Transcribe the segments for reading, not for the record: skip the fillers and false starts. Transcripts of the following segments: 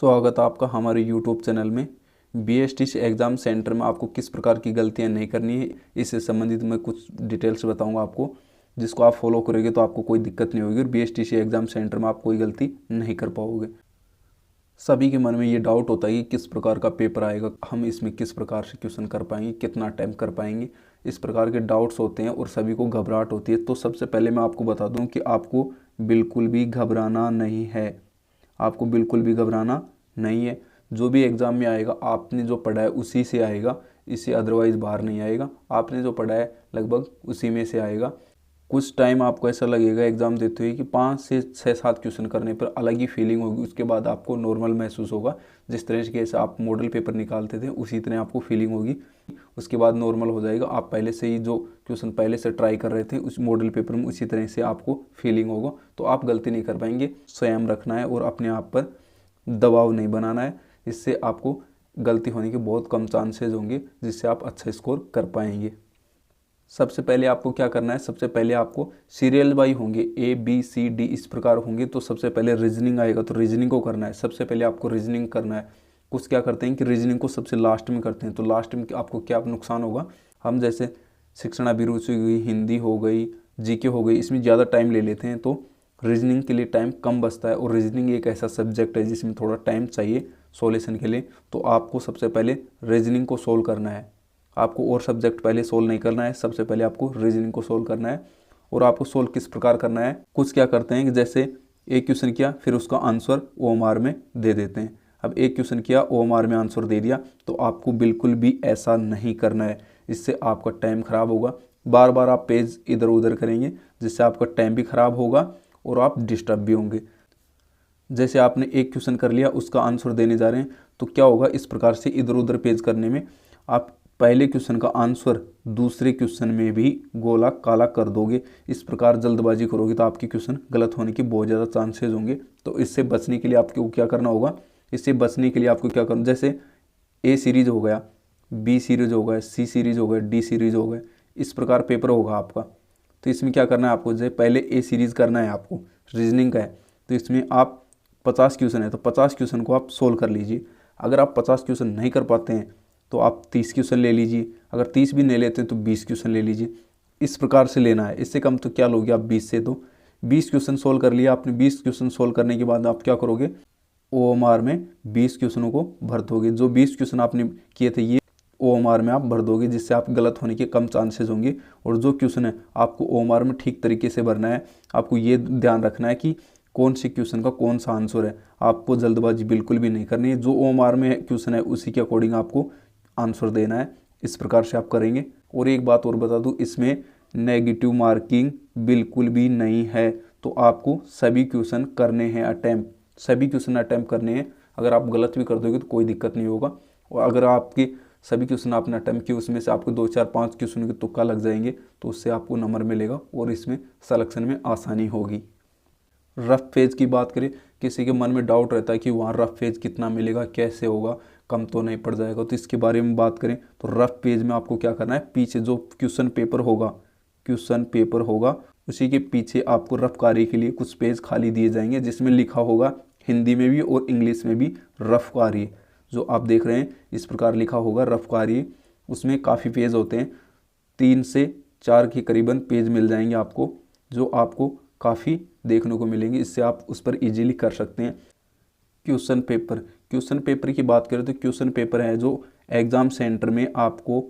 स्वागत है आपका हमारे यूट्यूब चैनल में। बीएसटीसी एग्ज़ाम सेंटर में आपको किस प्रकार की गलतियां नहीं करनी है, इससे संबंधित मैं कुछ डिटेल्स बताऊंगा आपको, जिसको आप फॉलो करोगे तो आपको कोई दिक्कत नहीं होगी और बीएसटीसी एग्ज़ाम सेंटर में आप कोई गलती नहीं कर पाओगे। सभी के मन में ये डाउट होता है कि किस प्रकार का पेपर आएगा, हम इसमें किस प्रकार से क्वेश्चन कर पाएंगे, कितना अटैम्प्ट कर पाएंगे, इस प्रकार के डाउट्स होते हैं और सभी को घबराहट होती है। तो सबसे पहले मैं आपको बता दूं कि आपको बिल्कुल भी घबराना नहीं है, आपको बिल्कुल भी घबराना नहीं है। जो भी एग्ज़ाम में आएगा आपने जो पढ़ा है उसी से आएगा, इससे अदरवाइज़ बाहर नहीं आएगा। आपने जो पढ़ा है लगभग उसी में से आएगा। कुछ टाइम आपको ऐसा लगेगा एग्ज़ाम देते हुए कि 5 से 6-7 क्वेश्चन करने पर अलग ही फीलिंग होगी, उसके बाद आपको नॉर्मल महसूस होगा। जिस तरह के से आप मॉडल पेपर निकालते थे उसी तरह आपको फीलिंग होगी, उसके बाद नॉर्मल हो जाएगा। आप पहले से ही जो क्वेश्चन पहले से ट्राई कर रहे थे उस मॉडल पेपर में उसी तरह से आपको फीलिंग होगा। तो आप गलती नहीं कर पाएंगे। संयम रखना है और अपने आप पर दबाव नहीं बनाना है, इससे आपको गलती होने के बहुत कम चांसेस होंगे, जिससे आप अच्छा स्कोर कर पाएंगे। सबसे पहले आपको क्या करना है, सबसे पहले आपको सीरियल वाइज होंगे, ABCD इस प्रकार होंगे। तो सबसे पहले रीजनिंग आएगा, तो रीजनिंग को करना है। सबसे पहले आपको रीजनिंग करना है। कुछ क्या करते हैं कि रीजनिंग को सबसे लास्ट में करते हैं, तो लास्ट में आपको क्या नुकसान होगा, हम जैसे शिक्षण अभिरुचि हो गई, हिंदी हो गई, GK हो गई, इसमें ज़्यादा टाइम ले लेते हैं, तो रीजनिंग के लिए टाइम कम बचता है। और रीजनिंग एक ऐसा सब्जेक्ट है जिसमें थोड़ा टाइम चाहिए सॉल्यूशन के लिए। तो आपको सबसे पहले रीजनिंग को सोल्व करना है, आपको और सब्जेक्ट पहले सोल्व नहीं करना है, सबसे पहले आपको रीजनिंग को सोल्व करना है। और आपको सोल्व किस प्रकार करना है, कुछ क्या करते हैं कि जैसे एक क्वेश्चन किया फिर उसका आंसर OMR में दे देते हैं। अब एक क्वेश्चन किया OMR में आंसर दे दिया, तो आपको बिल्कुल भी ऐसा नहीं करना है, इससे आपका टाइम ख़राब होगा। बार बार आप पेज इधर उधर करेंगे, जिससे आपका टाइम भी ख़राब होगा और आप डिस्टर्ब भी होंगे। जैसे आपने एक क्वेश्चन कर लिया, उसका आंसर देने जा रहे हैं, तो क्या होगा, इस प्रकार से इधर उधर पेज करने में आप पहले क्वेश्चन का आंसर दूसरे क्वेश्चन में भी गोला काला कर दोगे। इस प्रकार जल्दबाजी करोगे तो आपके क्वेश्चन गलत होने के बहुत ज़्यादा चांसेस होंगे। तो इससे बचने के लिए आपको क्या करना होगा, इससे बचने के लिए आपको क्या करना, जैसे A सीरीज हो गया, B सीरीज हो गया, C सीरीज हो गया, D सीरीज हो गया, इस प्रकार पेपर होगा आपका। तो इसमें क्या करना है आपको, जैसे पहले A सीरीज़ करना है आपको, रीजनिंग का है, तो इसमें आप 50 क्वेश्चन है, तो 50 क्वेश्चन को आप सोल्व कर लीजिए। अगर आप 50 क्वेश्चन नहीं कर पाते हैं तो आप 30 क्वेश्चन ले लीजिए, अगर 30 भी नहीं लेते हैं तो 20 क्वेश्चन ले लीजिए। इस प्रकार से लेना है, इससे कम तो क्या लोगे आप 20 से। तो 20 क्वेश्चन सोल्व कर लिया आपने। 20 क्वेश्चन सोल्व करने के बाद आप क्या करोगे, OMR में 20 क्वेश्चनों को भर दोगे। जो 20 क्वेश्चन आपने किए थे ये OMR में आप भर दोगे, जिससे आप गलत होने के कम चांसेस होंगे। और जो क्वेश्चन है आपको OMR में ठीक तरीके से भरना है। आपको ये ध्यान रखना है कि कौन से क्वेश्चन का कौन सा आंसर है, आपको जल्दबाजी बिल्कुल भी नहीं करनी है। जो OMR में क्वेश्चन है उसी के अकॉर्डिंग आपको आंसर देना है। इस प्रकार से आप करेंगे। और एक बात और बता दूं, इसमें नेगेटिव मार्किंग बिल्कुल भी नहीं है। तो आपको सभी क्वेश्चन करने हैं अटैम्प्ट, सभी क्वेश्चन अटैम्प्ट करने हैं। अगर आप गलत भी कर दोगे तो कोई दिक्कत नहीं होगा। और अगर आपके सभी क्वेश्चन आपने अटैम्प्ट किए, उसमें से आपको 2 4 5 क्वेश्चन के तुक्का लग जाएंगे, तो उससे आपको नंबर मिलेगा और इसमें सिलेक्शन में आसानी होगी। रफ पेज की बात करें, किसी के मन में डाउट रहता है कि वहाँ रफ पेज कितना मिलेगा, कैसे होगा, कम तो नहीं पड़ जाएगा। तो इसके बारे में बात करें तो रफ पेज में आपको क्या करना है, पीछे जो क्वेश्चन पेपर होगा उसी के पीछे आपको रफ कार्य के लिए कुछ पेज खाली दिए जाएंगे, जिसमें लिखा होगा हिंदी में भी और इंग्लिश में भी रफ कार्य। जो आप देख रहे हैं इस प्रकार लिखा होगा रफ कार्य। उसमें काफ़ी पेज होते हैं, 3 से 4 के करीबन पेज मिल जाएंगे आपको, जो आपको काफ़ी देखने को मिलेंगे। इससे आप उस पर इजीली कर सकते हैं। क्वेश्चन पेपर की बात करें तो क्वेश्चन पेपर है जो एग्ज़ाम सेंटर में आपको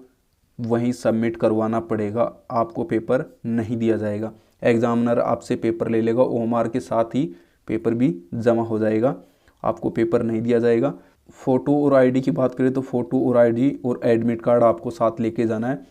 वहीं सबमिट करवाना पड़ेगा, आपको पेपर नहीं दिया जाएगा। एग्जामिनर आपसे पेपर ले लेगा, OMR के साथ ही पेपर भी जमा हो जाएगा, आपको पेपर नहीं दिया जाएगा। फ़ोटो और ID की बात करें तो फ़ोटो और ID और एडमिट कार्ड आपको साथ लेके जाना है।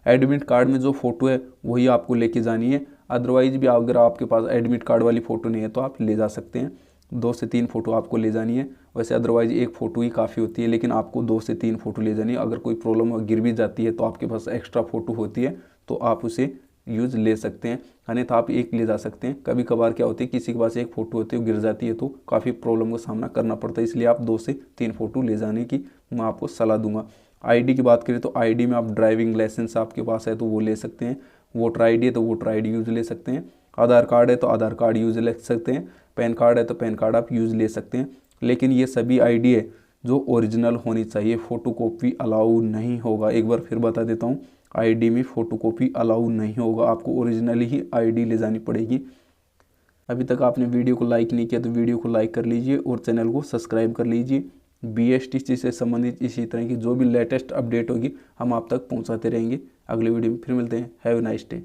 एडमिट कार्ड में जो फ़ोटो है वही आपको लेके जानी है। अदरवाइज़ भी अगर आपके पास एडमिट कार्ड वाली फ़ोटो नहीं है तो आप ले जा सकते हैं। 2 से 3 फ़ोटो आपको ले जानी है। वैसे अदरवाइज़ एक फ़ोटो ही काफ़ी होती है, लेकिन आपको 2 से 3 फ़ोटो ले जानी है। अगर कोई प्रॉब्लम गिर भी जाती है तो आपके पास एक्स्ट्रा फ़ोटो होती है, तो आप उसे यूज़ ले सकते हैं, अन्यथा आप एक ले जा सकते हैं। कभी कभार क्या होती है, किसी के पास एक फ़ोटो होती है वो गिर जाती है तो काफ़ी प्रॉब्लम का सामना करना पड़ता है, इसलिए आप 2 से 3 फ़ोटो ले जाने की मैं आपको सलाह दूंगा। ID की बात करें तो ID में आप ड्राइविंग लाइसेंस आपके पास है तो वो ले सकते हैं, वोटर ID है तो वोटर ID यूज़ ले सकते हैं, आधार कार्ड है तो आधार कार्ड यूज़ ले सकते हैं, पैन कार्ड है तो पैन कार्ड आप यूज़ ले सकते हैं। लेकिन ये सभी आईडी है जो ओरिजिनल होनी चाहिए, फ़ोटोकॉपी अलाउ नहीं होगा। एक बार फिर बता देता हूँ, आईडी में फ़ोटोकॉपी अलाउ नहीं होगा, आपको ओरिजिनल ही आईडी ले जानी पड़ेगी। अभी तक आपने वीडियो को लाइक नहीं किया तो वीडियो को लाइक कर लीजिए और चैनल को सब्सक्राइब कर लीजिए। BSTC से संबंधित इसी तरह की जो भी लेटेस्ट अपडेट होगी हम आप तक पहुंचाते रहेंगे। अगले वीडियो में फिर मिलते हैं। Have a nice day.